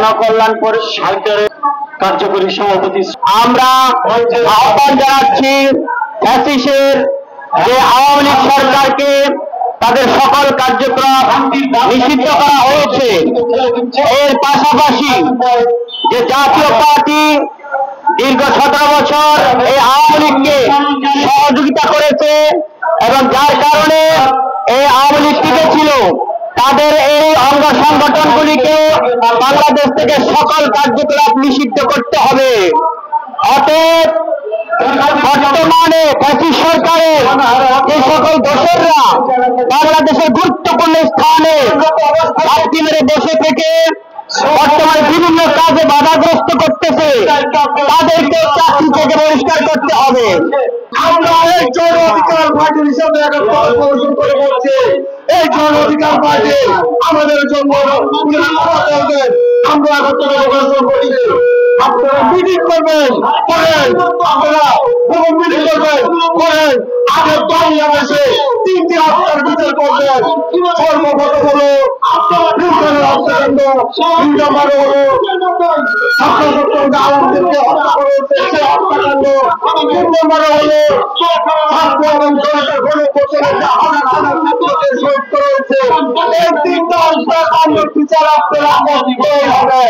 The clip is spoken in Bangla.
গণকল্যাণ পরিষদের কার্যকরী সভাপতি আমরা আহ্বান জানাচ্ছি ফ্যাসিস্টের যে আওয়ামী লীগ সরকারকে তাদের সকল কার্যক্রম নিষিদ্ধ করা হয়েছে। এর পাশাপাশি যে জাতীয় পার্টি দীর্ঘ 17 বছর এই আওয়ামী লীগকে সহযোগিতা করেছে এবং যার কারণে এই আওয়ামী লীগ টিকে ছিল, তাদের এই অঙ্গ সংগঠনগুলিকে বাংলাদেশ থেকে সকল কার্যকলাপ নিষিদ্ধ করতে হবে। অতএব বর্তমানে ফ্যাসিস্ট সরকারের যে সকল দোসররা বাংলাদেশের গুরুত্বপূর্ণ স্থানে ঘাপটি মেরে বসে থেকে বর্তমানে বিভিন্ন কাজে বাধাগ্রস্ত করতেছে, তাদেরকে চাকরি থেকে বহিষ্কার করতে হবে। আমরা এই জন অধিকার পার্টি হিসাবে ঘোষণা করে বলছি, এই জন অধিকার পার্টি আমাদের জন্য আমরা ঘোষণা করছি। আপনারা মিটিং করবেন করেন, আপনারা মিটিং করবেন করেন, আগে বাংলাদেশে 3টি হত্যার বিচার করবেন। সর্বপ্রথম হলো নিউটনের হত্যাকাণ্ড, 2 নম্বর হলো ছাত্রকে আওয়ামীদেরকে হত্যা করা হচ্ছে সে হত্যাকাণ্ড, 3 নম্বর হলো ছাত্র এবং জনতার গণপ্রচারে যে হাজার হাজার ছাত্রকে শহীদ করা হয়েছে। এই 3টা বিচার আপনারা করতেই হবে।